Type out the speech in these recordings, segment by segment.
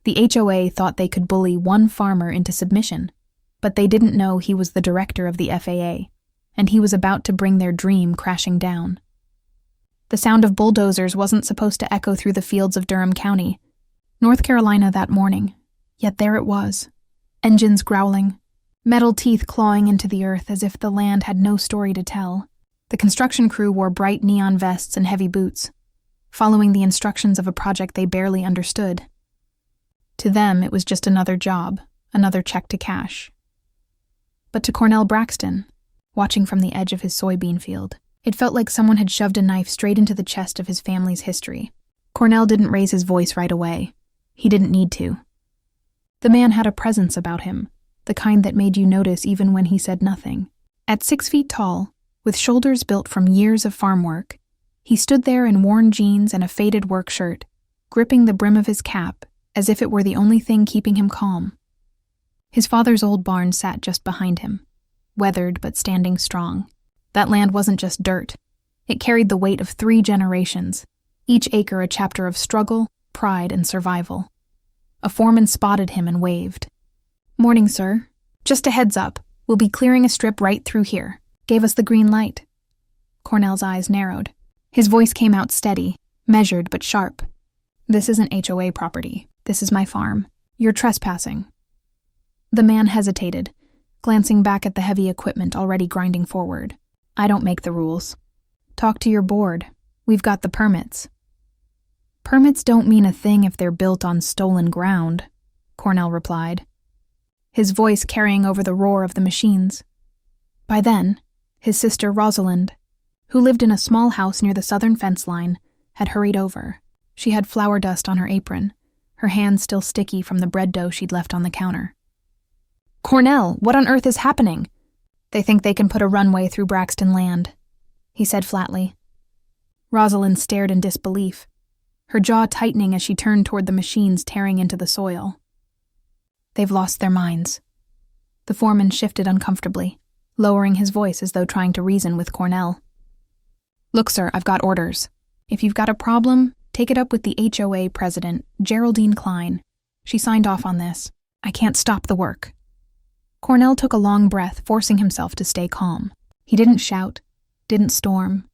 The HOA thought they could bully one farmer into submission, but they didn't know he was the director of the FAA, and he was about to bring their dream crashing down. The sound of bulldozers wasn't supposed to echo through the fields of Durham County, North Carolina that morning, yet there it was. Engines growling, metal teeth clawing into the earth as if the land had no story to tell. The construction crew wore bright neon vests and heavy boots, following the instructions of a project they barely understood. To them, it was just another job, another check to cash. But to Cornell Braxton, watching from the edge of his soybean field, it felt like someone had shoved a knife straight into the chest of his family's history. Cornell didn't raise his voice right away. He didn't need to. The man had a presence about him, the kind that made you notice even when he said nothing. At 6 feet tall, with shoulders built from years of farm work, he stood there in worn jeans and a faded work shirt, gripping the brim of his cap as if it were the only thing keeping him calm. His father's old barn sat just behind him, weathered but standing strong. That land wasn't just dirt. It carried the weight of 3 generations, each acre a chapter of struggle, pride, and survival. A foreman spotted him and waved. "Morning, sir. Just a heads up, we'll be clearing a strip right through here." Gave us the green light. Cornell's eyes narrowed. His voice came out steady, measured but sharp. "This isn't HOA property. This is my farm. You're trespassing." The man hesitated, glancing back at the heavy equipment already grinding forward. "I don't make the rules. Talk to your board. We've got the permits." "Permits don't mean a thing if they're built on stolen ground," Cornell replied, his voice carrying over the roar of the machines. By then, his sister Rosalind, who lived in a small house near the southern fence line, had hurried over. She had flour dust on her apron, her hands still sticky from the bread dough she'd left on the counter. "Cornell, what on earth is happening?" "They think they can put a runway through Braxton land," he said flatly. Rosalind stared in disbelief, her jaw tightening as she turned toward the machines tearing into the soil. "They've lost their minds." The foreman shifted uncomfortably, lowering his voice as though trying to reason with Cornell. "Look, sir, I've got orders. If you've got a problem, take it up with the HOA president, Geraldine Kline. She signed off on this. I can't stop the work." Cornell took a long breath, forcing himself to stay calm. He didn't shout, didn't storm,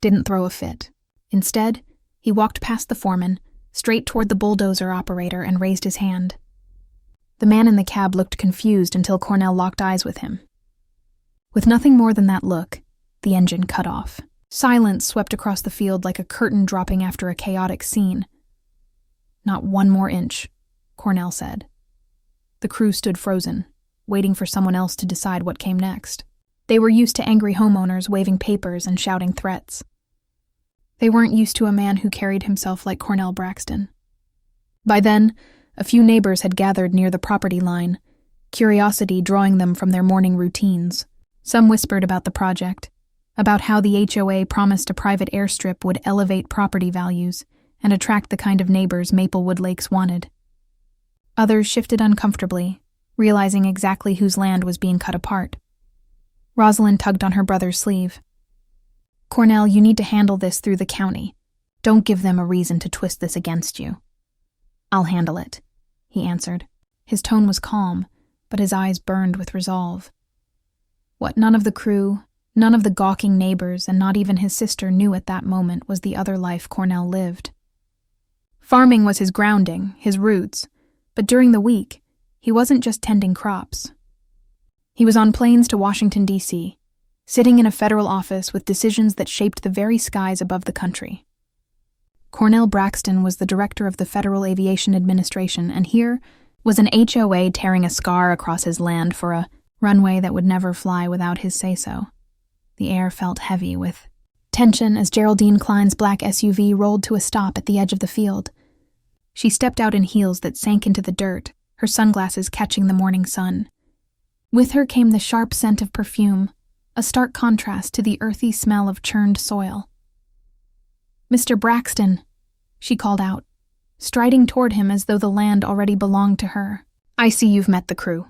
didn't throw a fit. Instead, he walked past the foreman, straight toward the bulldozer operator, and raised his hand. The man in the cab looked confused until Cornell locked eyes with him. With nothing more than that look, the engine cut off. Silence swept across the field like a curtain dropping after a chaotic scene. "Not one more inch," Cornell said. The crew stood frozen, waiting for someone else to decide what came next. They were used to angry homeowners waving papers and shouting threats. They weren't used to a man who carried himself like Cornell Braxton. By then, a few neighbors had gathered near the property line, curiosity drawing them from their morning routines. Some whispered about the project, about how the HOA promised a private airstrip would elevate property values and attract the kind of neighbors Maplewood Lakes wanted. Others shifted uncomfortably, realizing exactly whose land was being cut apart. Rosalind tugged on her brother's sleeve. "Cornell, you need to handle this through the county. Don't give them a reason to twist this against you." "I'll handle it," he answered. His tone was calm, but his eyes burned with resolve. What none of the crew, none of the gawking neighbors, and not even his sister knew at that moment was the other life Cornell lived. Farming was his grounding, his roots, but during the week, he wasn't just tending crops. He was on planes to Washington, D.C., sitting in a federal office with decisions that shaped the very skies above the country. Cornell Braxton was the director of the Federal Aviation Administration, and here was an HOA tearing a scar across his land for a runway that would never fly without his say-so. The air felt heavy with tension as Geraldine Kline's black SUV rolled to a stop at the edge of the field. She stepped out in heels that sank into the dirt, her sunglasses catching the morning sun. With her came the sharp scent of perfume, a stark contrast to the earthy smell of churned soil. "Mr. Braxton," she called out, striding toward him as though the land already belonged to her. "I see you've met the crew.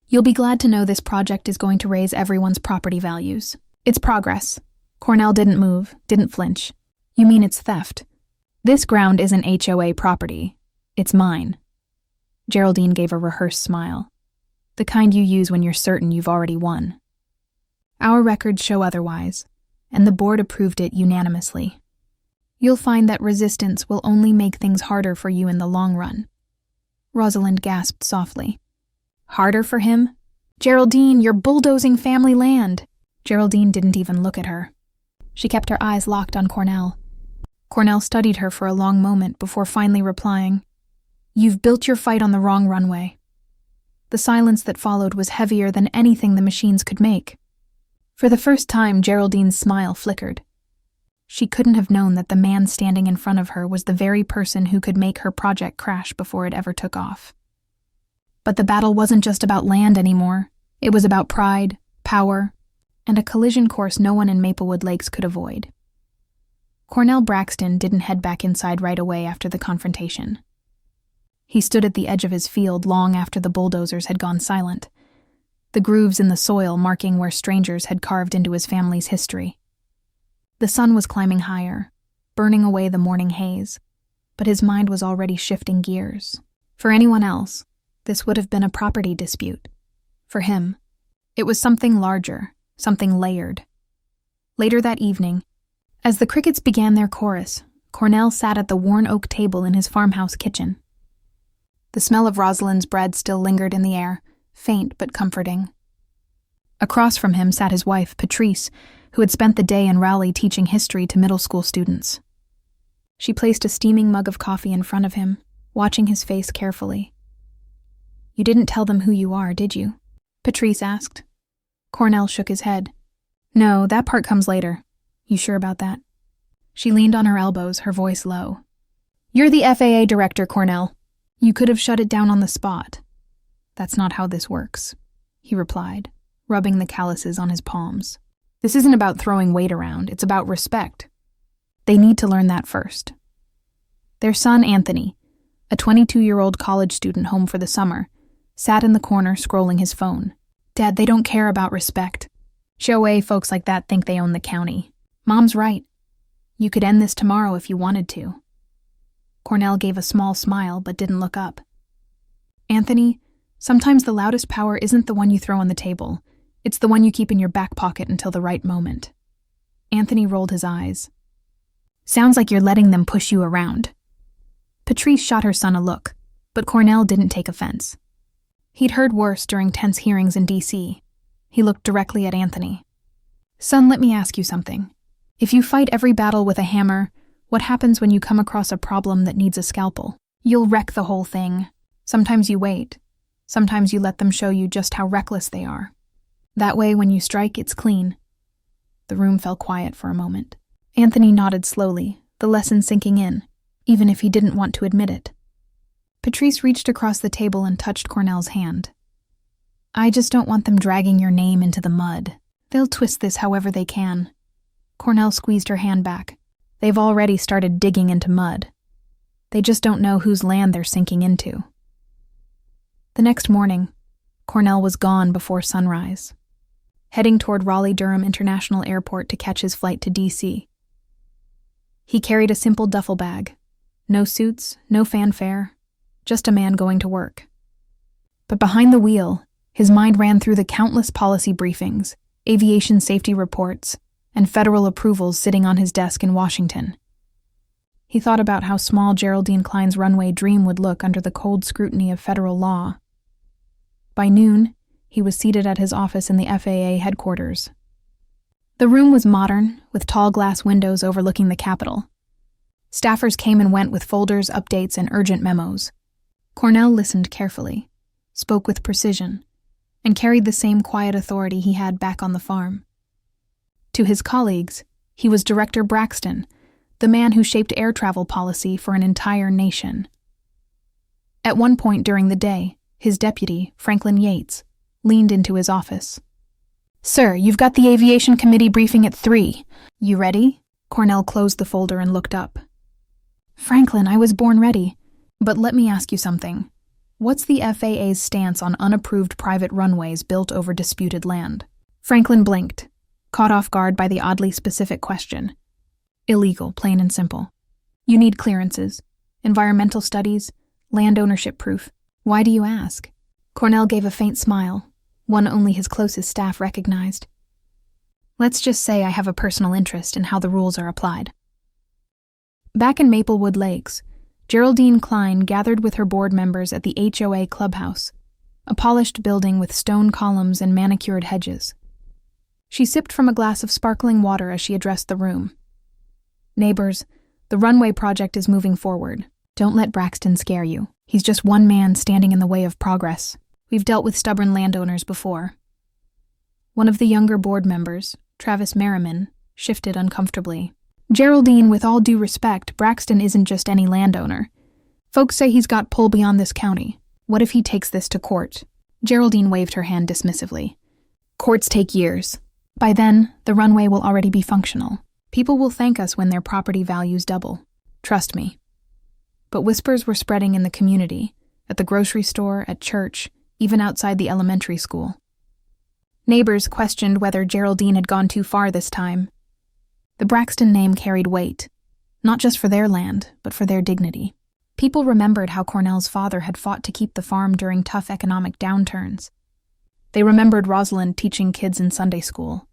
You'll be glad to know this project is going to raise everyone's property values. It's progress." Cornell didn't move, didn't flinch. "You mean it's theft? This ground isn't HOA property. It's mine." Geraldine gave a rehearsed smile. The kind you use when you're certain you've already won. Our records show otherwise, and the board approved it unanimously. You'll find that resistance will only make things harder for you in the long run. Rosalind gasped softly. Harder for him? Geraldine, you're bulldozing family land. Geraldine didn't even look at her. She kept her eyes locked on Cornell. Cornell studied her for a long moment before finally replying, You've built your fight on the wrong runway. The silence that followed was heavier than anything the machines could make. For the first time, Geraldine's smile flickered. She couldn't have known that the man standing in front of her was the very person who could make her project crash before it ever took off. But the battle wasn't just about land anymore. It was about pride, power, and a collision course no one in Maplewood Lakes could avoid. Cornell Braxton didn't head back inside right away after the confrontation. He stood at the edge of his field long after the bulldozers had gone silent, the grooves in the soil marking where strangers had carved into his family's history. The sun was climbing higher, burning away the morning haze, but his mind was already shifting gears. For anyone else, this would have been a property dispute. For him, it was something larger, something layered. Later that evening, as the crickets began their chorus, Cornell sat at the worn oak table in his farmhouse kitchen. The smell of Rosalind's bread still lingered in the air, faint but comforting. Across from him sat his wife, Patrice, who had spent the day in Raleigh teaching history to middle school students. She placed a steaming mug of coffee in front of him, watching his face carefully. You didn't tell them who you are, did you? Patrice asked. Cornell shook his head. No, that part comes later. You sure about that? She leaned on her elbows, her voice low. You're the FAA director, Cornell. You could have shut it down on the spot. That's not how this works, he replied, rubbing the calluses on his palms. This isn't about throwing weight around, it's about respect. They need to learn that first. Their son, Anthony, a 22-year-old college student home for the summer, sat in the corner scrolling his phone. Dad, they don't care about respect. HOA folks like that think they own the county. Mom's right. You could end this tomorrow if you wanted to. Cornell gave a small smile but didn't look up. Anthony, sometimes the loudest power isn't the one you throw on the table. It's the one you keep in your back pocket until the right moment. Anthony rolled his eyes. Sounds like you're letting them push you around. Patrice shot her son a look, but Cornell didn't take offense. He'd heard worse during tense hearings in D.C. He looked directly at Anthony. Son, let me ask you something. If you fight every battle with a hammer, what happens when you come across a problem that needs a scalpel? You'll wreck the whole thing. Sometimes you wait. Sometimes you let them show you just how reckless they are. That way, when you strike, it's clean. The room fell quiet for a moment. Anthony nodded slowly, the lesson sinking in, even if he didn't want to admit it. Patrice reached across the table and touched Cornell's hand. I just don't want them dragging your name into the mud. They'll twist this however they can. Cornell squeezed her hand back. They've already started digging into mud. They just don't know whose land they're sinking into. The next morning, Cornell was gone before sunrise, heading toward Raleigh-Durham International Airport to catch his flight to D.C. He carried a simple duffel bag. No suits, no fanfare, just a man going to work. But behind the wheel, his mind ran through the countless policy briefings, aviation safety reports, and federal approvals sitting on his desk in Washington. He thought about how small Geraldine Kline's runway dream would look under the cold scrutiny of federal law. By noon, he was seated at his office in the FAA headquarters. The room was modern, with tall glass windows overlooking the Capitol. Staffers came and went with folders, updates, and urgent memos. Cornell listened carefully, spoke with precision, and carried the same quiet authority he had back on the farm. To his colleagues, he was Director Braxton, the man who shaped air travel policy for an entire nation. At one point during the day, his deputy, Franklin Yates, leaned into his office. Sir, you've got the Aviation Committee briefing at 3. You ready? Cornell closed the folder and looked up. Franklin, I was born ready. But let me ask you something. What's the FAA's stance on unapproved private runways built over disputed land? Franklin blinked, caught off guard by the oddly specific question. Illegal, plain and simple. You need clearances, environmental studies, land ownership proof. Why do you ask? Cornell gave a faint smile, one only his closest staff recognized. Let's just say I have a personal interest in how the rules are applied. Back in Maplewood Lakes, Geraldine Kline gathered with her board members at the HOA clubhouse, a polished building with stone columns and manicured hedges. She sipped from a glass of sparkling water as she addressed the room. Neighbors, the Runway project is moving forward. Don't let Braxton scare you. He's just one man standing in the way of progress. We've dealt with stubborn landowners before. One of the younger board members, Travis Merriman, shifted uncomfortably. Geraldine, with all due respect, Braxton isn't just any landowner. Folks say he's got pull beyond this county. What if he takes this to court? Geraldine waved her hand dismissively. Courts take years. By then, the Runway will already be functional. People will thank us when their property values double. Trust me. But whispers were spreading in the community, at the grocery store, at church, even outside the elementary school. Neighbors questioned whether Geraldine had gone too far this time. The Braxton name carried weight, not just for their land, but for their dignity. People remembered how Cornell's father had fought to keep the farm during tough economic downturns. They remembered Rosalind teaching kids in Sunday school.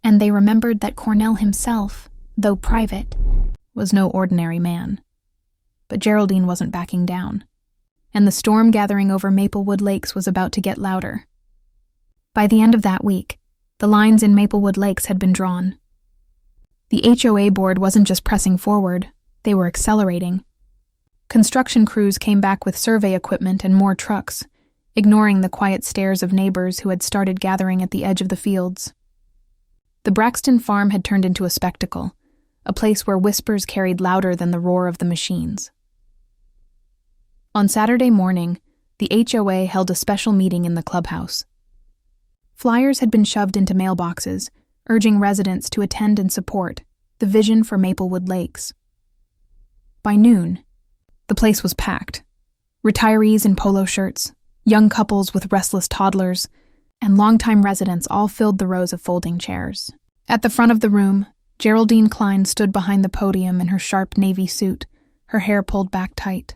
And they remembered that Cornell himself, though private, was no ordinary man. But Geraldine wasn't backing down, and the storm gathering over Maplewood Lakes was about to get louder. By the end of that week, the lines in Maplewood Lakes had been drawn. The HOA board wasn't just pressing forward, they were accelerating. Construction crews came back with survey equipment and more trucks, ignoring the quiet stares of neighbors who had started gathering at the edge of the fields. The Braxton farm had turned into a spectacle, a place where whispers carried louder than the roar of the machines. On Saturday morning, the HOA held a special meeting in the clubhouse. Flyers had been shoved into mailboxes, urging residents to attend and support the vision for Maplewood Lakes. By noon, the place was packed. Retirees in polo shirts, young couples with restless toddlers, and longtime residents all filled the rows of folding chairs. At the front of the room, Geraldine Kline stood behind the podium in her sharp navy suit, her hair pulled back tight.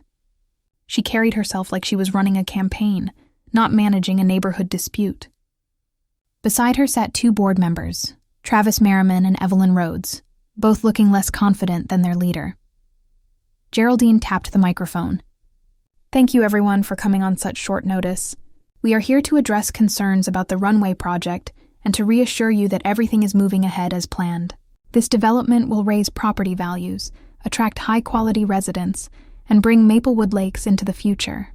She carried herself like she was running a campaign, not managing a neighborhood dispute. Beside her sat two board members, Travis Merriman and Evelyn Rhodes, both looking less confident than their leader. Geraldine tapped the microphone. Thank you, everyone, for coming on such short notice. We are here to address concerns about the Runway project and to reassure you that everything is moving ahead as planned. This development will raise property values, attract high-quality residents, and bring Maplewood Lakes into the future.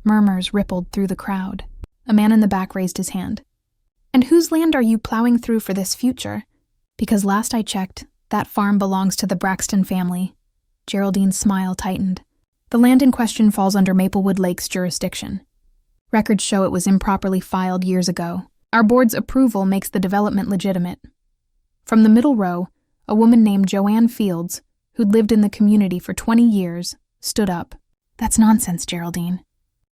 Murmurs rippled through the crowd. A man in the back raised his hand. And whose land are you plowing through for this future? Because last I checked, that farm belongs to the Braxton family. Geraldine's smile tightened. The land in question falls under Maplewood Lakes jurisdiction. Records show it was improperly filed years ago. Our board's approval makes the development legitimate. From the middle row, a woman named Joanne Fields, who'd lived in the community for 20 years, stood up. That's nonsense, Geraldine.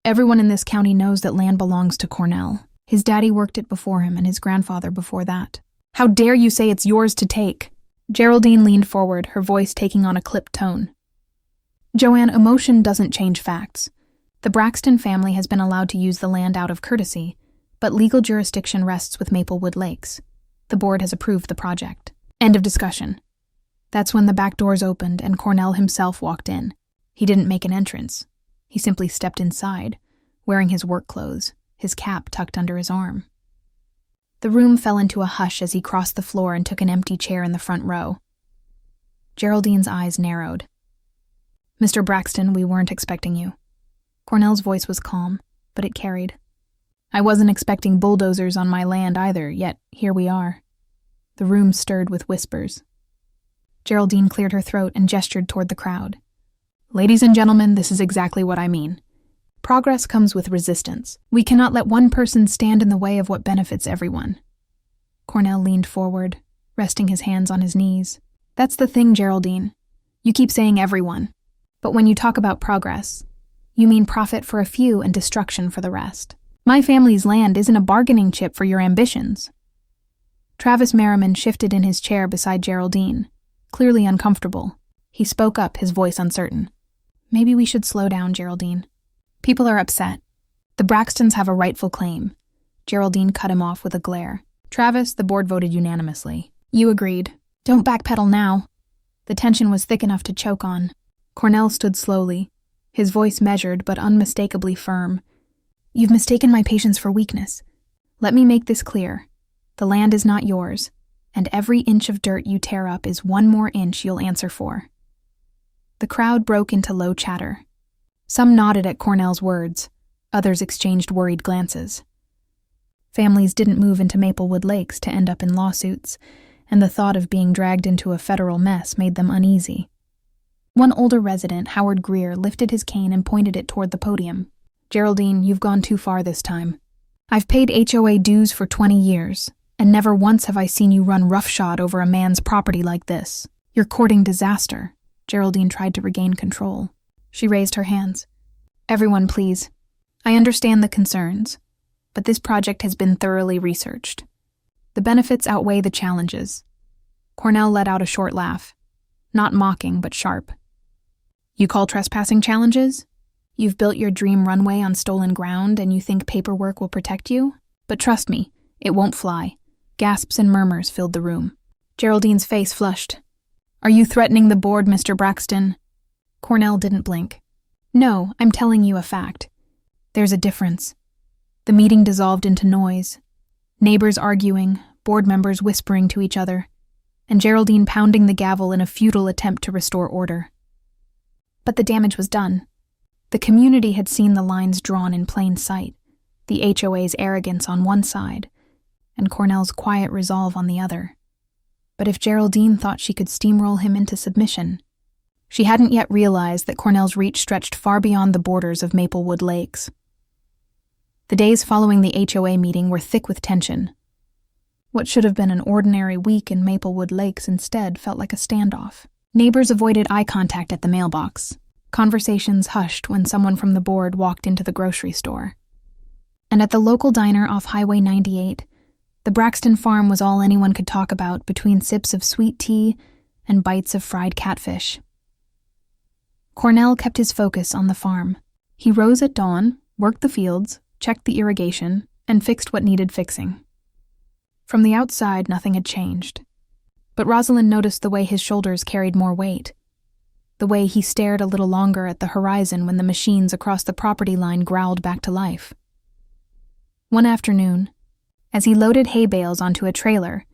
Everyone in this county knows that land belongs to Cornell. His daddy worked it before him and his grandfather before that. How dare you say it's yours to take? Geraldine leaned forward, her voice taking on a clipped tone. Joanne, emotion doesn't change facts. The Braxton family has been allowed to use the land out of courtesy, but legal jurisdiction rests with Maplewood Lakes. The board has approved the project. End of discussion. That's when the back doors opened and Cornell himself walked in. He didn't make an entrance. He simply stepped inside, wearing his work clothes, his cap tucked under his arm. The room fell into a hush as he crossed the floor and took an empty chair in the front row. Geraldine's eyes narrowed. Mr. Braxton, we weren't expecting you. Cornell's voice was calm, but it carried. I wasn't expecting bulldozers on my land either, yet here we are. The room stirred with whispers. Geraldine cleared her throat and gestured toward the crowd. Ladies and gentlemen, this is exactly what I mean. Progress comes with resistance. We cannot let one person stand in the way of what benefits everyone. Cornell leaned forward, resting his hands on his knees. That's the thing, Geraldine. You keep saying everyone. But when you talk about progress, you mean profit for a few and destruction for the rest. My family's land isn't a bargaining chip for your ambitions. Travis Merriman shifted in his chair beside Geraldine, clearly uncomfortable. He spoke up, his voice uncertain. Maybe we should slow down, Geraldine. People are upset. The Braxtons have a rightful claim. Geraldine cut him off with a glare. Travis, the board voted unanimously. You agreed. Don't backpedal now. The tension was thick enough to choke on. Cornell stood slowly, his voice measured but unmistakably firm. You've mistaken my patience for weakness. Let me make this clear. The land is not yours, and every inch of dirt you tear up is one more inch you'll answer for. The crowd broke into low chatter. Some nodded at Cornell's words, others exchanged worried glances. Families didn't move into Maplewood Lakes to end up in lawsuits, and the thought of being dragged into a federal mess made them uneasy. One older resident, Howard Greer, lifted his cane and pointed it toward the podium. Geraldine, you've gone too far this time. I've paid HOA dues for 20 years, and never once have I seen you run roughshod over a man's property like this. You're courting disaster. Geraldine tried to regain control. She raised her hands. Everyone, please. I understand the concerns, but this project has been thoroughly researched. The benefits outweigh the challenges. Cornell let out a short laugh. Not mocking, but sharp. You call trespassing challenges? You've built your dream runway on stolen ground and you think paperwork will protect you? But trust me, it won't fly. Gasps and murmurs filled the room. Geraldine's face flushed. Are you threatening the board, Mr. Braxton? Cornell didn't blink. No, I'm telling you a fact. There's a difference. The meeting dissolved into noise. Neighbors arguing, board members whispering to each other, and Geraldine pounding the gavel in a futile attempt to restore order. But the damage was done. The community had seen the lines drawn in plain sight, the HOA's arrogance on one side, and Cornell's quiet resolve on the other. But if Geraldine thought she could steamroll him into submission, she hadn't yet realized that Cornell's reach stretched far beyond the borders of Maplewood Lakes. The days following the HOA meeting were thick with tension. What should have been an ordinary week in Maplewood Lakes instead felt like a standoff. Neighbors avoided eye contact at the mailbox. Conversations hushed when someone from the board walked into the grocery store. And at the local diner off Highway 98, the Braxton farm was all anyone could talk about between sips of sweet tea and bites of fried catfish. Cornell kept his focus on the farm. He rose at dawn, worked the fields, checked the irrigation, and fixed what needed fixing. From the outside, nothing had changed. But Rosalind noticed the way his shoulders carried more weight, the way he stared a little longer at the horizon when the machines across the property line growled back to life. One afternoon, as he loaded hay bales onto a trailer,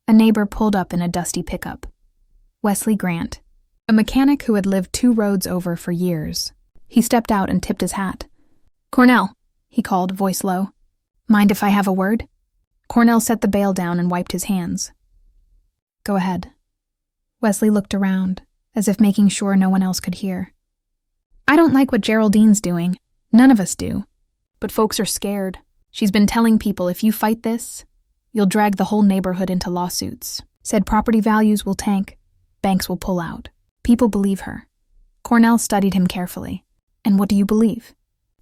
a neighbor pulled up in a dusty pickup. Wesley Grant, a mechanic who had lived 2 roads over for years. He stepped out and tipped his hat. Cornell, he called, voice low. Mind if I have a word? Cornell set the bale down and wiped his hands. Go ahead. Wesley looked around, as if making sure no one else could hear. I don't like what Geraldine's doing. None of us do. But folks are scared. She's been telling people if you fight this, you'll drag the whole neighborhood into lawsuits. Said property values will tank, banks will pull out. People believe her. Cornell studied him carefully. And what do you believe?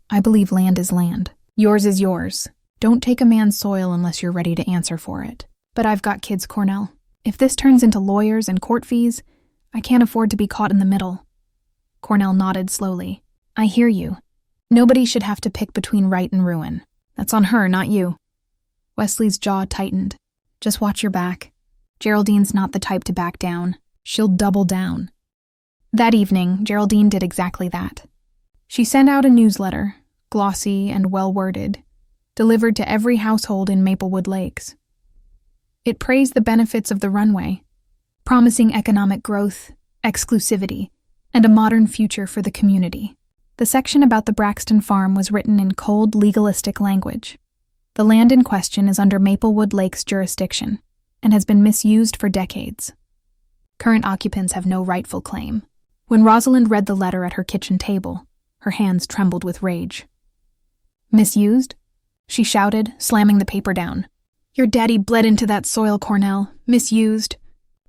I believe land is land. Yours is yours. Don't take a man's soil unless you're ready to answer for it. But I've got kids, Cornell. If this turns into lawyers and court fees, I can't afford to be caught in the middle. Cornell nodded slowly. I hear you. Nobody should have to pick between right and ruin. That's on her, not you. Wesley's jaw tightened. Just watch your back. Geraldine's not the type to back down. She'll double down. That evening, Geraldine did exactly that. She sent out a newsletter, glossy and well-worded, delivered to every household in Maplewood Lakes. It praised the benefits of the runway, promising economic growth, exclusivity, and a modern future for the community. The section about the Braxton farm was written in cold, legalistic language. The land in question is under Maplewood Lakes jurisdiction and has been misused for decades. Current occupants have no rightful claim. When Rosalind read the letter at her kitchen table, her hands trembled with rage. Misused? She shouted, slamming the paper down. Your daddy bled into that soil, Cornell. Misused.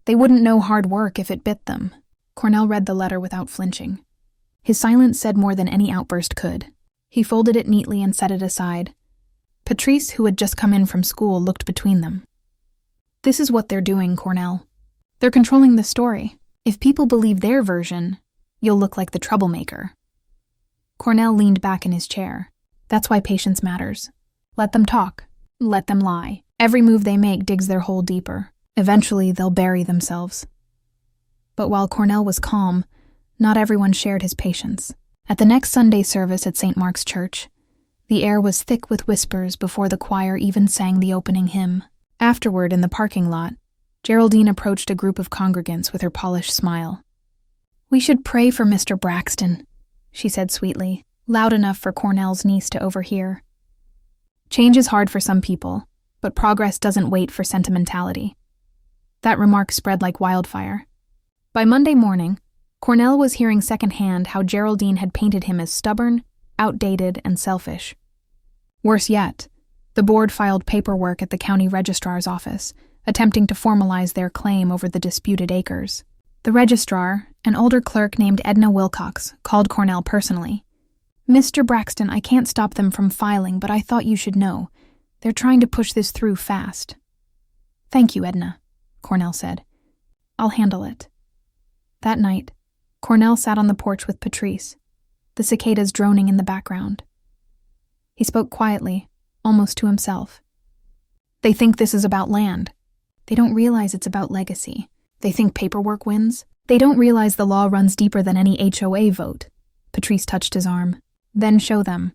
They wouldn't know hard work if it bit them. Cornell read the letter without flinching. His silence said more than any outburst could. He folded it neatly and set it aside. Patrice, who had just come in from school, looked between them. This is what they're doing, Cornell. They're controlling the story. If people believe their version, you'll look like the troublemaker. Cornell leaned back in his chair. That's why patience matters. Let them talk. Let them lie. Every move they make digs their hole deeper. Eventually, they'll bury themselves. But while Cornell was calm, not everyone shared his patience. At the next Sunday service at St. Mark's Church, the air was thick with whispers before the choir even sang the opening hymn. Afterward, in the parking lot, Geraldine approached a group of congregants with her polished smile. "We should pray for Mr. Braxton," she said sweetly, loud enough for Cornell's niece to overhear. Change is hard for some people, but progress doesn't wait for sentimentality. That remark spread like wildfire. By Monday morning, Cornell was hearing secondhand how Geraldine had painted him as stubborn, outdated, and selfish. Worse yet, the board filed paperwork at the county registrar's office, attempting to formalize their claim over the disputed acres. The registrar, an older clerk named Edna Wilcox, called Cornell personally. "Mr. Braxton, I can't stop them from filing, but I thought you should know. They're trying to push this through fast." "Thank you, Edna," Cornell said. "I'll handle it." That night, Cornell sat on the porch with Patrice, the cicadas droning in the background. He spoke quietly, almost to himself. "They think this is about land. They don't realize it's about legacy. They think paperwork wins. They don't realize the law runs deeper than any HOA vote." Patrice touched his arm. "Then show them.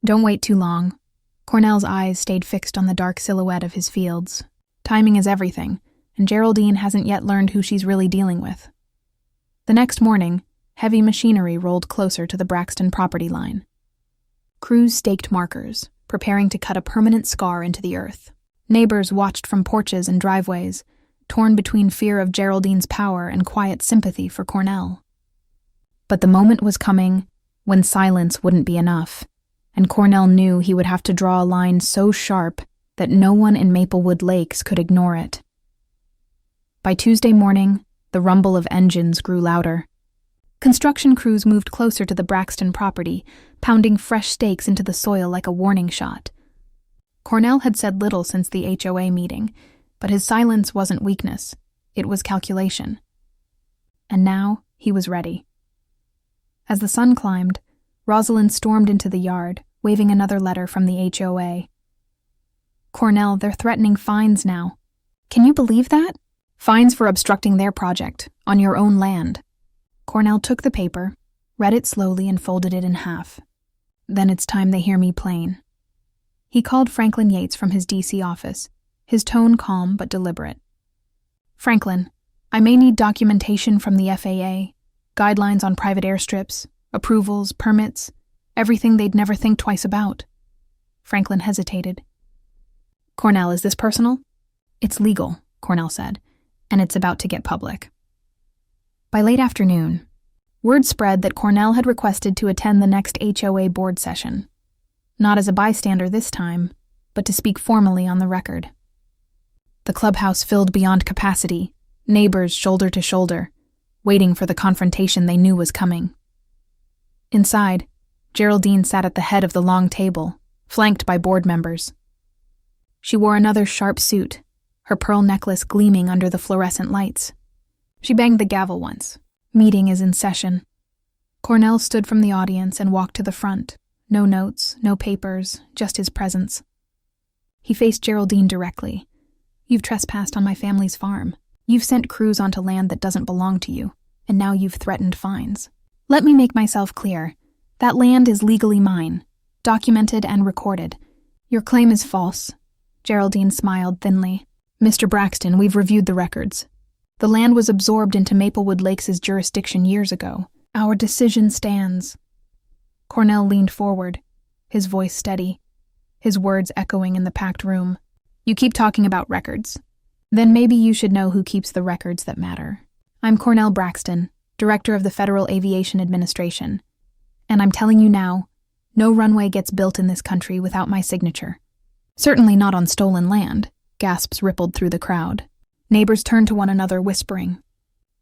Don't wait too long." Cornell's eyes stayed fixed on the dark silhouette of his fields. Timing is everything, and Geraldine hasn't yet learned who she's really dealing with. The next morning, heavy machinery rolled closer to the Braxton property line. Crews staked markers, preparing to cut a permanent scar into the earth. Neighbors watched from porches and driveways, torn between fear of Geraldine's power and quiet sympathy for Cornell. But the moment was coming when silence wouldn't be enough, and Cornell knew he would have to draw a line so sharp that no one in Maplewood Lakes could ignore it. By Tuesday morning, the rumble of engines grew louder. Construction crews moved closer to the Braxton property, pounding fresh stakes into the soil like a warning shot. Cornell had said little since the HOA meeting, but his silence wasn't weakness, it was calculation. And now he was ready. As the sun climbed, Rosalind stormed into the yard, waving another letter from the HOA. "Cornell, they're threatening fines now. Can you believe that? Fines for obstructing their project, on your own land." Cornell took the paper, read it slowly and folded it in half. "Then it's time they hear me plain." He called Franklin Yates from his DC office, his tone calm but deliberate. "Franklin, I may need documentation from the FAA, guidelines on private airstrips, approvals, permits, everything they'd never think twice about." Franklin hesitated. "Cornell, is this personal?" "It's legal," Cornell said, "and it's about to get public." By late afternoon, word spread that Cornell had requested to attend the next HOA board session. Not as a bystander this time, but to speak formally on the record. The clubhouse filled beyond capacity, neighbors shoulder to shoulder, waiting for the confrontation they knew was coming. Inside, Geraldine sat at the head of the long table, flanked by board members. She wore another sharp suit, her pearl necklace gleaming under the fluorescent lights. She banged the gavel once. "Meeting is in session." Cornell stood from the audience and walked to the front. No notes, no papers, just his presence. He faced Geraldine directly. "You've trespassed on my family's farm. You've sent crews onto land that doesn't belong to you, and now you've threatened fines. Let me make myself clear. That land is legally mine, documented and recorded. Your claim is false." Geraldine smiled thinly. "Mr. Braxton, we've reviewed the records. The land was absorbed into Maplewood Lakes' jurisdiction years ago. Our decision stands." Cornell leaned forward, his voice steady, his words echoing in the packed room. "You keep talking about records. Then maybe you should know who keeps the records that matter. I'm Cornell Braxton, Director of the Federal Aviation Administration. And I'm telling you now, no runway gets built in this country without my signature. Certainly not on stolen land." Gasps rippled through the crowd. Neighbors turned to one another, whispering.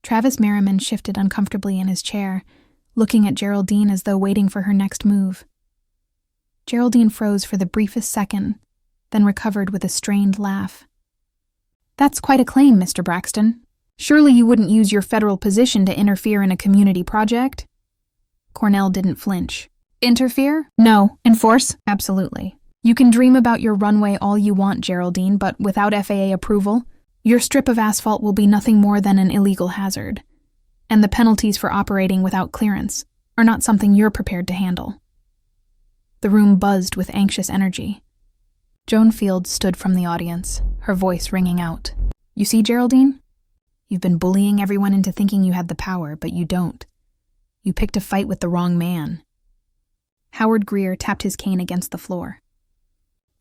Travis Merriman shifted uncomfortably in his chair, looking at Geraldine as though waiting for her next move. Geraldine froze for the briefest second, then recovered with a strained laugh. "That's quite a claim, Mr. Braxton. Surely you wouldn't use your federal position to interfere in a community project?" Cornell didn't flinch. Interfere? No. Enforce? Absolutely. You can dream about your runway all you want, Geraldine, but without FAA approval, your strip of asphalt will be nothing more than an illegal hazard. And the penalties for operating without clearance are not something you're prepared to handle. The room buzzed with anxious energy. Joan Fields stood from the audience, her voice ringing out. You see, Geraldine? You've been bullying everyone into thinking you had the power, but you don't. You picked a fight with the wrong man. Howard Greer tapped his cane against the floor.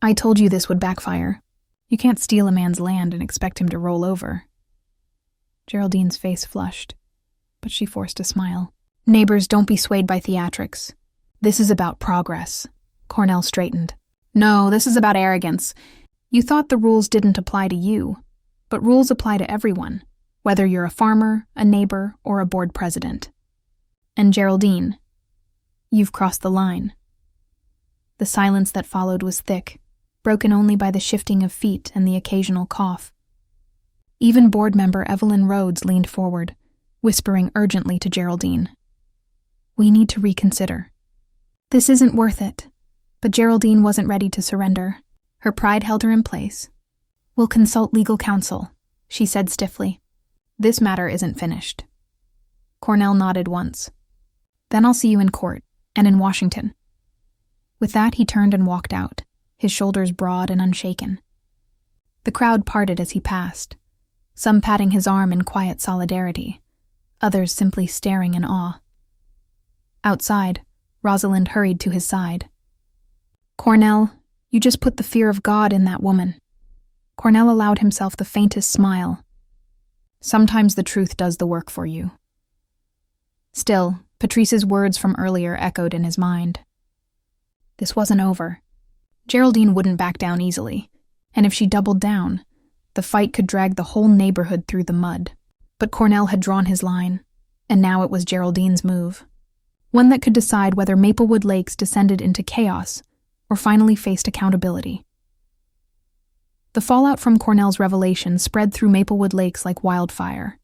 I told you this would backfire. You can't steal a man's land and expect him to roll over. Geraldine's face flushed, but she forced a smile. Neighbors, don't be swayed by theatrics. This is about progress. Cornell straightened. No, this is about arrogance. You thought the rules didn't apply to you, but rules apply to everyone, whether you're a farmer, a neighbor, or a board president. And Geraldine, you've crossed the line. The silence that followed was thick, broken only by the shifting of feet and the occasional cough. Even board member Evelyn Rhodes leaned forward, whispering urgently to Geraldine. We need to reconsider. This isn't worth it. But Geraldine wasn't ready to surrender. Her pride held her in place. We'll consult legal counsel, she said stiffly. This matter isn't finished. Cornell nodded once. Then I'll see you in court, and in Washington. With that, he turned and walked out, his shoulders broad and unshaken. The crowd parted as he passed, some patting his arm in quiet solidarity, others simply staring in awe. Outside, Rosalind hurried to his side. Cornell, you just put the fear of God in that woman. Cornell allowed himself the faintest smile. Sometimes the truth does the work for you. Still, Patrice's words from earlier echoed in his mind. This wasn't over. Geraldine wouldn't back down easily, and if she doubled down, the fight could drag the whole neighborhood through the mud. But Cornell had drawn his line, and now it was Geraldine's move. One that could decide whether Maplewood Lakes descended into chaos or finally faced accountability. The fallout from Cornell's revelation spread through Maplewood Lakes like wildfire.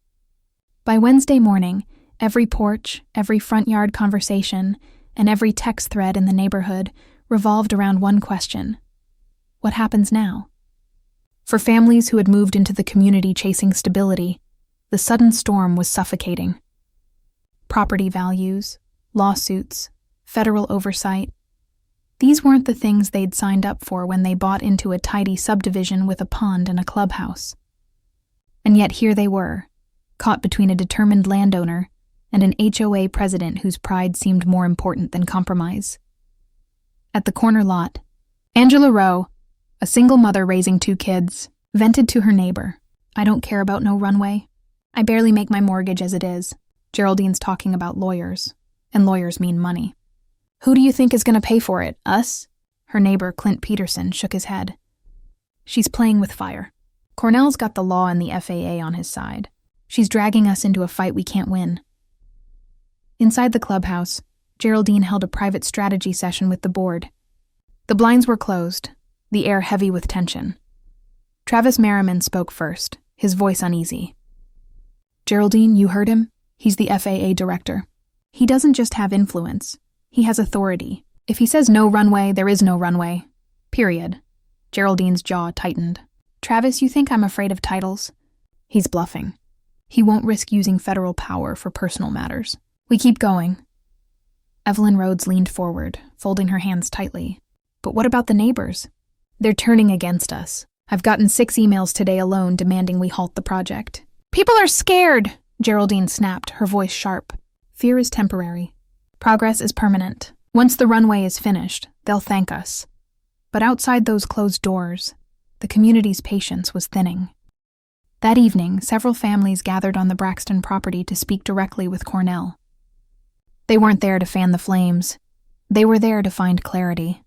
By Wednesday morning, every porch, every front yard conversation, and every text thread in the neighborhood revolved around one question. What happens now? For families who had moved into the community chasing stability, the sudden storm was suffocating. Property values, lawsuits, federal oversight. These weren't the things they'd signed up for when they bought into a tidy subdivision with a pond and a clubhouse. And yet here they were, caught between a determined landowner and an HOA president whose pride seemed more important than compromise. At the corner lot, Angela Rowe, a single mother raising 2 kids, vented to her neighbor. I don't care about no runway. I barely make my mortgage as it is. Geraldine's talking about lawyers, and lawyers mean money. Who do you think is going to pay for it, us? Her neighbor, Clint Peterson, shook his head. She's playing with fire. Cornell's got the law and the FAA on his side. She's dragging us into a fight we can't win. Inside the clubhouse, Geraldine held a private strategy session with the board. The blinds were closed, the air heavy with tension. Travis Merriman spoke first, his voice uneasy. Geraldine, you heard him? He's the FAA director. He doesn't just have influence. He has authority. If he says no runway, there is no runway. Period. Geraldine's jaw tightened. Travis, you think I'm afraid of titles? He's bluffing. He won't risk using federal power for personal matters. We keep going. Evelyn Rhodes leaned forward, folding her hands tightly. But what about the neighbors? They're turning against us. I've gotten 6 emails today alone demanding we halt the project. People are scared, Geraldine snapped, her voice sharp. Fear is temporary. Progress is permanent. Once the runway is finished, they'll thank us. But outside those closed doors, the community's patience was thinning. That evening, several families gathered on the Braxton property to speak directly with Cornell. They weren't there to fan the flames. They were there to find clarity.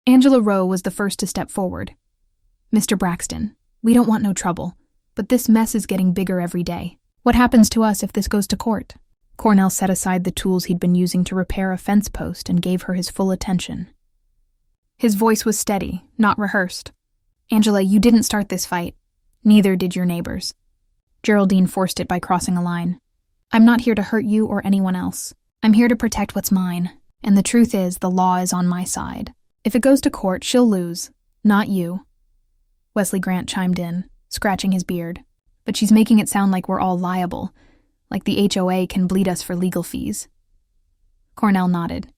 Angela Rowe was the first to step forward. Mr. Braxton, we don't want no trouble, but this mess is getting bigger every day. What happens to us if this goes to court? Cornell set aside the tools he'd been using to repair a fence post and gave her his full attention. His voice was steady, not rehearsed. Angela, you didn't start this fight. Neither did your neighbors. Geraldine forced it by crossing a line. I'm not here to hurt you or anyone else. I'm here to protect what's mine. And the truth is, the law is on my side. If it goes to court, she'll lose, not you." Wesley Grant chimed in, scratching his beard. "But she's making it sound like we're all liable, like the HOA can bleed us for legal fees." Cornell nodded.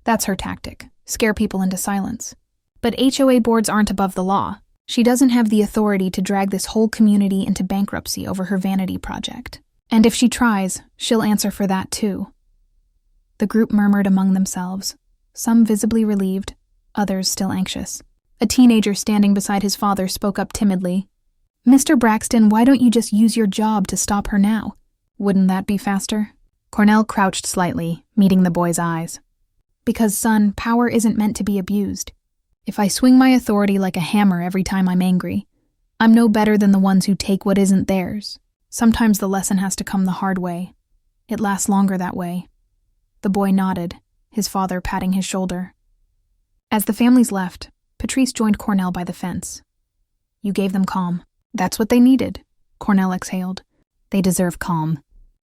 "That's her tactic, scare people into silence. But HOA boards aren't above the law. She doesn't have the authority to drag this whole community into bankruptcy over her vanity project. And if she tries, she'll answer for that too." The group murmured among themselves, some visibly relieved, others still anxious. A teenager standing beside his father spoke up timidly. "Mr. Braxton, why don't you just use your job to stop her now? Wouldn't that be faster?" Cornell crouched slightly, meeting the boy's eyes. "Because, son, power isn't meant to be abused. If I swing my authority like a hammer every time I'm angry, I'm no better than the ones who take what isn't theirs. Sometimes the lesson has to come the hard way. It lasts longer that way." The boy nodded, his father patting his shoulder. As the families left, Patrice joined Cornell by the fence. "You gave them calm. That's what they needed," Cornell exhaled. "They deserve calm."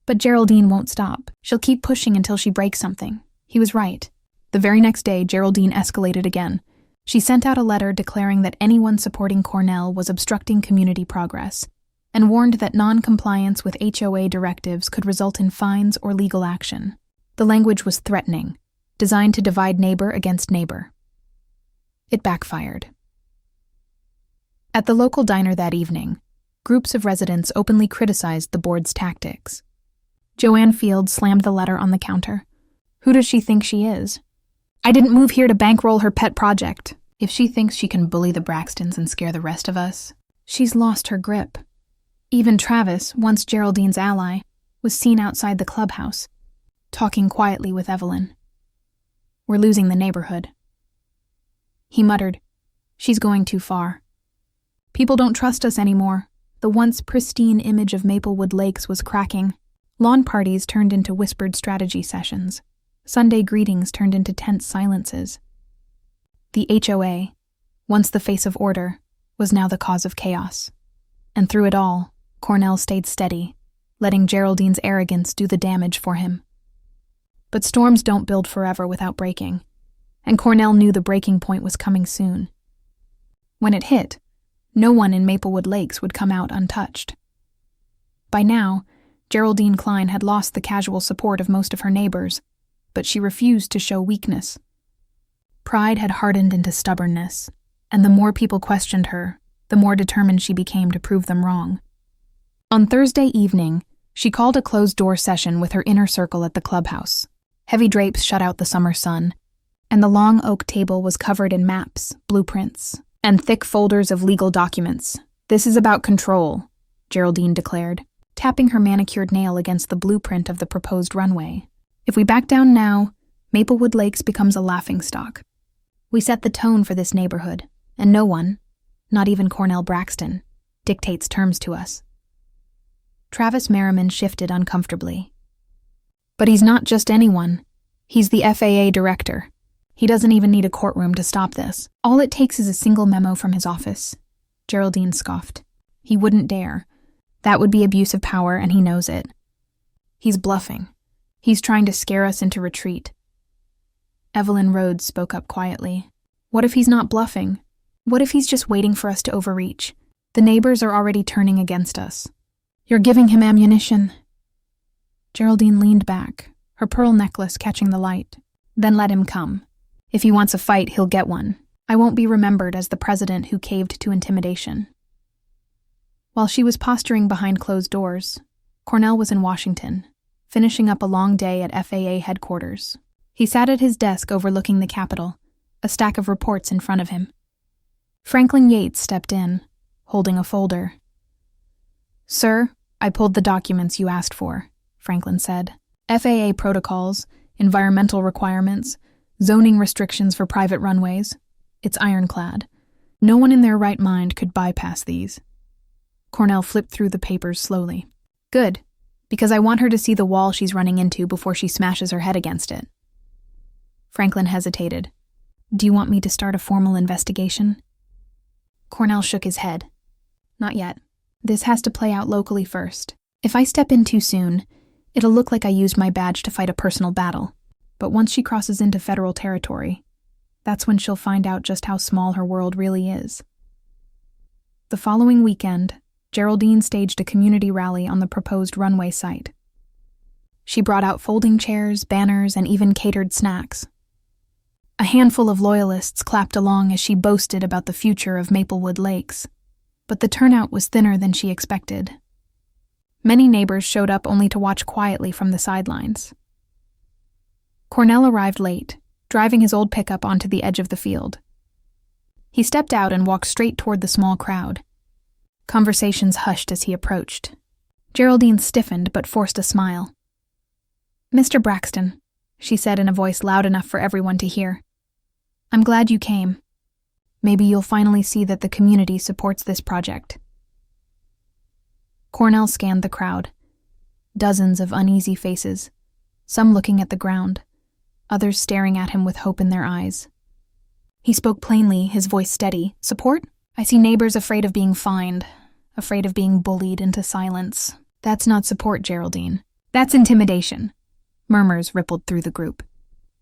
"But Geraldine won't stop. She'll keep pushing until she breaks something." He was right. The very next day, Geraldine escalated again. She sent out a letter declaring that anyone supporting Cornell was obstructing community progress, and warned that non-compliance with HOA directives could result in fines or legal action. The language was threatening, designed to divide neighbor against neighbor. It backfired. At the local diner that evening, groups of residents openly criticized the board's tactics. Joanne Field slammed the letter on the counter. "Who does she think she is? I didn't move here to bankroll her pet project. If she thinks she can bully the Braxtons and scare the rest of us, she's lost her grip." Even Travis, once Geraldine's ally, was seen outside the clubhouse, talking quietly with Evelyn. "We're losing the neighborhood." He muttered, "She's going too far. People don't trust us anymore." The once pristine image of Maplewood Lakes was cracking. Lawn parties turned into whispered strategy sessions. Sunday greetings turned into tense silences. The HOA, once the face of order, was now the cause of chaos. And through it all, Cornell stayed steady, letting Geraldine's arrogance do the damage for him. But storms don't build forever without breaking, and Cornell knew the breaking point was coming soon. When it hit, no one in Maplewood Lakes would come out untouched. By now, Geraldine Kline had lost the casual support of most of her neighbors, but she refused to show weakness. Pride had hardened into stubbornness, and the more people questioned her, the more determined she became to prove them wrong. On Thursday evening, she called a closed-door session with her inner circle at the clubhouse. Heavy drapes shut out the summer sun, and the long oak table was covered in maps, blueprints, and thick folders of legal documents. "This is about control," Geraldine declared, tapping her manicured nail against the blueprint of the proposed runway. "If we back down now, Maplewood Lakes becomes a laughingstock. We set the tone for this neighborhood, and no one, not even Cornell Braxton, dictates terms to us." Travis Merriman shifted uncomfortably. "But he's not just anyone. He's the FAA director. He doesn't even need a courtroom to stop this. All it takes is a single memo from his office." Geraldine scoffed. "He wouldn't dare. That would be abuse of power, and he knows it. He's bluffing. He's trying to scare us into retreat." Evelyn Rhodes spoke up quietly. "What if he's not bluffing? What if he's just waiting for us to overreach? The neighbors are already turning against us. You're giving him ammunition." Geraldine leaned back, her pearl necklace catching the light. "Then let him come. If he wants a fight, he'll get one. I won't be remembered as the president who caved to intimidation." While she was posturing behind closed doors, Cornell was in Washington, finishing up a long day at FAA headquarters. He sat at his desk overlooking the Capitol, a stack of reports in front of him. Franklin Yates stepped in, holding a folder. "Sir, I pulled the documents you asked for," Franklin said. "FAA protocols, environmental requirements, zoning restrictions for private runways. It's ironclad. No one in their right mind could bypass these." Cornell flipped through the papers slowly. "Good, because I want her to see the wall she's running into before she smashes her head against it." Franklin hesitated. "Do you want me to start a formal investigation?" Cornell shook his head. "Not yet. This has to play out locally first. If I step in too soon, it'll look like I used my badge to fight a personal battle. But once she crosses into federal territory, that's when she'll find out just how small her world really is. The following weekend, Geraldine staged a community rally on the proposed Runway site. She brought out folding chairs, banners, and even catered snacks. A handful of loyalists clapped along as she boasted about the future of Maplewood Lakes, but the turnout was thinner than she expected. Many neighbors showed up only to watch quietly from the sidelines. Cornell arrived late, driving his old pickup onto the edge of the field. He stepped out and walked straight toward the small crowd. Conversations hushed as he approached. Geraldine stiffened but forced a smile. "Mr. Braxton," she said in a voice loud enough for everyone to hear. "I'm glad you came. Maybe you'll finally see that the community supports this project." Cornell scanned the crowd. Dozens of uneasy faces, some looking at the ground, others staring at him with hope in their eyes. He spoke plainly, his voice steady. "Support? I see neighbors afraid of being fined, afraid of being bullied into silence. That's not support, Geraldine. That's intimidation." Murmurs rippled through the group.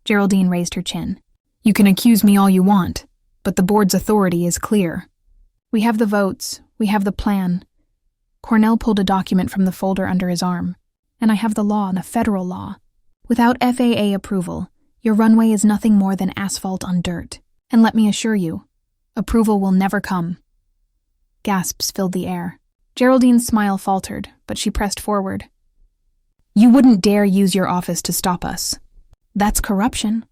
Geraldine raised her chin. "You can accuse me all you want, but the board's authority is clear. We have the votes, we have the plan." Cornell pulled a document from the folder under his arm. "And I have the law, the federal law. Without FAA approval, your runway is nothing more than asphalt on dirt. And let me assure you, approval will never come." Gasps filled the air. Geraldine's smile faltered, but she pressed forward. "You wouldn't dare use your office to stop us." "That's corruption."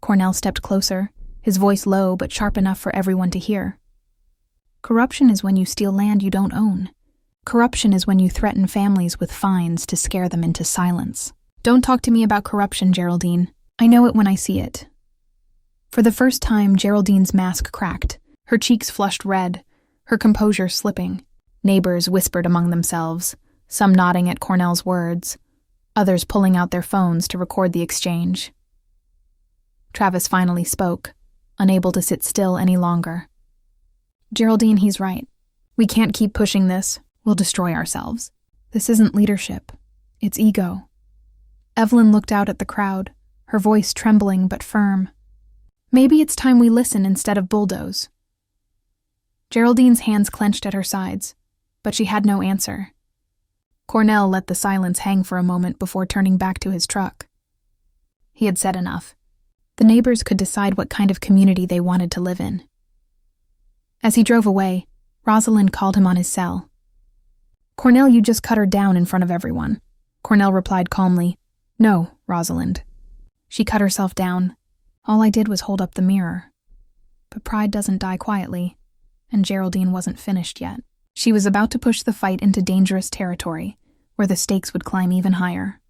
Cornell stepped closer, his voice low but sharp enough for everyone to hear. "Corruption is when you steal land you don't own. Corruption is when you threaten families with fines to scare them into silence. Don't talk to me about corruption, Geraldine. I know it when I see it." For the first time, Geraldine's mask cracked, her cheeks flushed red, her composure slipping. Neighbors whispered among themselves, some nodding at Cornell's words, others pulling out their phones to record the exchange. Travis finally spoke, unable to sit still any longer. "Geraldine, he's right. We can't keep pushing this. We'll destroy ourselves. This isn't leadership. It's ego." Evelyn looked out at the crowd, her voice trembling but firm. "Maybe it's time we listen instead of bulldoze." Geraldine's hands clenched at her sides, but she had no answer. Cornell let the silence hang for a moment before turning back to his truck. He had said enough. The neighbors could decide what kind of community they wanted to live in. As he drove away, Rosalind called him on his cell. "Cornell, you just cut her down in front of everyone." Cornell replied calmly, "No, Rosalind." She cut herself down. "All I did was hold up the mirror." But pride doesn't die quietly, and Geraldine wasn't finished yet. She was about to push the fight into dangerous territory, where the stakes would climb even higher.